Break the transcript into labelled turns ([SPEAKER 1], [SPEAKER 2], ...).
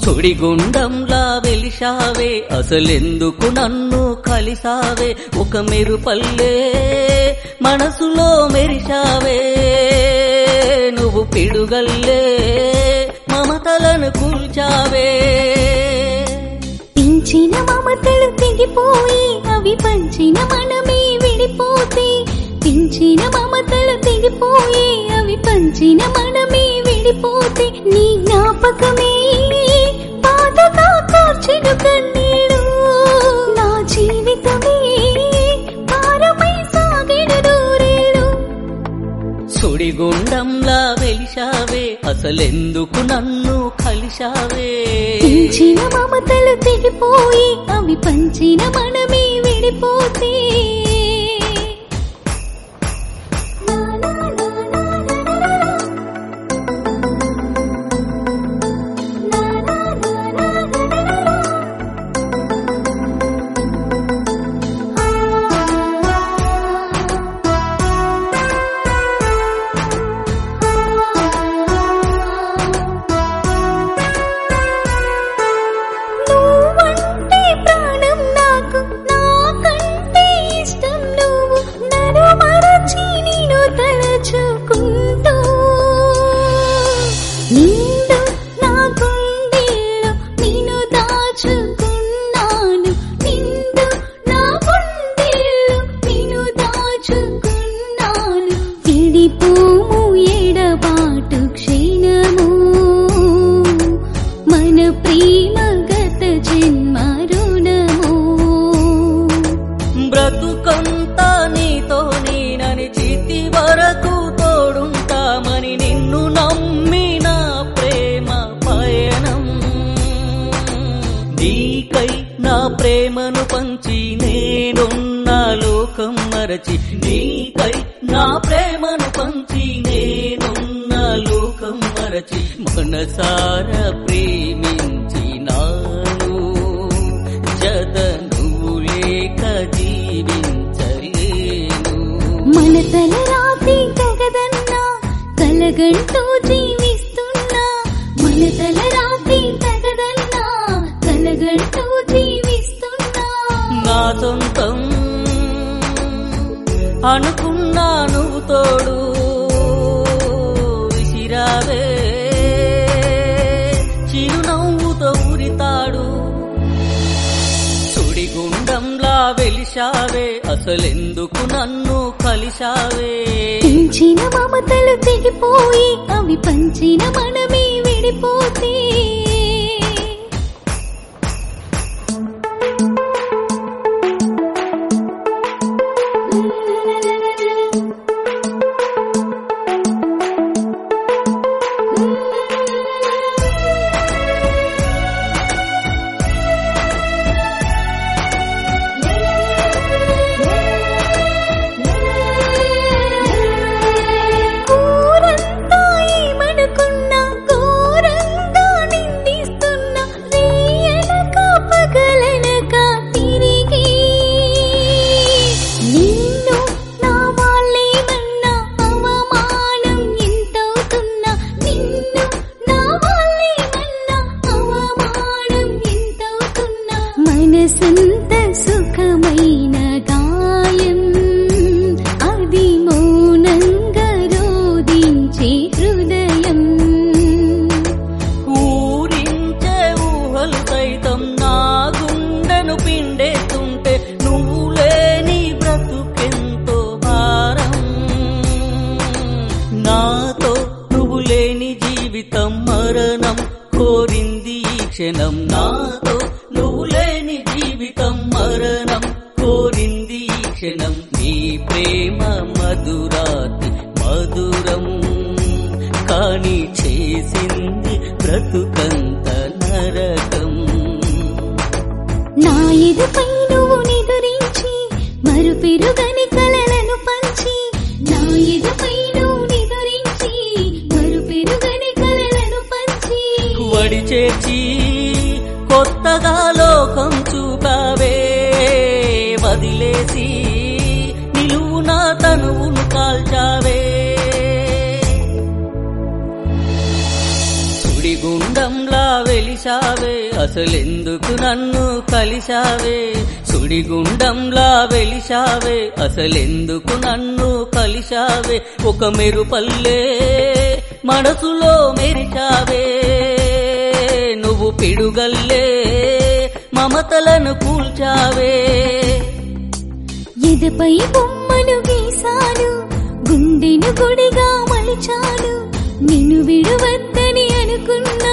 [SPEAKER 1] సుడిగుండంలా వెలిశావే అసలెందుకు నన్ను కలిసావే ఒక మెరుపల్లే మనసులో మెరిశావే నువ్వు పిడుగల్లే మమతలను కూల్చావే
[SPEAKER 2] పెంచిన మమతలు తెగిపోయి అవి పంచిన మనమే విడిపోతే పెంచిన మమతలు తెగిపోయి అవి పంచిన మనమే విడిపోతే నీ జ్ఞాపకమే బాధగా కూర్చిన కన్నీడు నా జీవితమే భారమై సాగిన దూరేడు
[SPEAKER 1] సుడిగుండంలా వెలిశావే అసలెందుకు నన్ను కలిశావే
[SPEAKER 2] పెంచిన మమతలు తెగిపోయి అవి పంచిన మనమే విడిపోతే
[SPEAKER 1] బ్రతుకంతా నీతో నేనని చితి వరకు తోడుంటామని నిన్ను నమ్మిన ప్రేమ పయనం నీకై నా ప్రేమను పంచి నేనున్న లోకం మరచి నీకై నా ప్రేమను పంచి నేనున్న లోకం మరచి మనసారా ప్రేమించినాను జత నువ్వు లేక జీవించలేను
[SPEAKER 2] మన తల రాతి తగదన్నా కలగంటూ జీవిస్తున్నా మన తల రాతి తగదన్నా కలగంటూ జీవిస్తున్నా
[SPEAKER 1] నా సొంతం అనుకున్నా నువ్వు తోడు విసిరావే చిరునవ్వుతో ఉరితాడు సుడిగుండంలా వెలిశావే అసలెందుకు నన్ను కలిశావే
[SPEAKER 2] పెంచిన మమతలు తెగిపోయి అవి పంచిన మనమే విడిపోతే మనసంత సుఖమైన గాయం అది మౌనంగా రోదించే హృదయం
[SPEAKER 1] ఊరించే ఊహలు సైతం నా గుండెను పిండేస్తుంటే నువ్వు లేని బ్రతుకెంతో భారం నాతో నువ్వు లేని జీవితం మరణం కోరింది ఈ క్షణం నాతో నువ్వు లేని జీవితం మరణం కోరింది ఈ క్షణం నీ ప్రేమ మధురాతి మధురం కాని చేసింది బ్రతుకంత నరకం
[SPEAKER 2] నా ఎదుపై నువ్వు నిదురించి మరుపెరుగని కలలను పంచి నా ఎదుపై నువ్వు నిదురించి మరుపెరుగని కలలను పంచి
[SPEAKER 1] వడి చేర్చి కొత్తగా లోకం చూపావే వదిలేసి నిలువున తనువును కాల్చావే సుడిగు సుడిగుండంలా వెలిశావే అసలెందుకు నన్ను కలిశావే సుడిగుండంలా వెలిశావే అసలెందుకు నన్ను కలిశావే ఒక మెరుపల్లే మనసులో మెరిచావే నువ్వు పిడుగల్లే మమతలను కూల్చావే
[SPEAKER 2] ఎదపై బొమ్మను గీసాను గుండెను గుడిగా మలిచాను నిన్ను విడువద్దని అనుకున్నా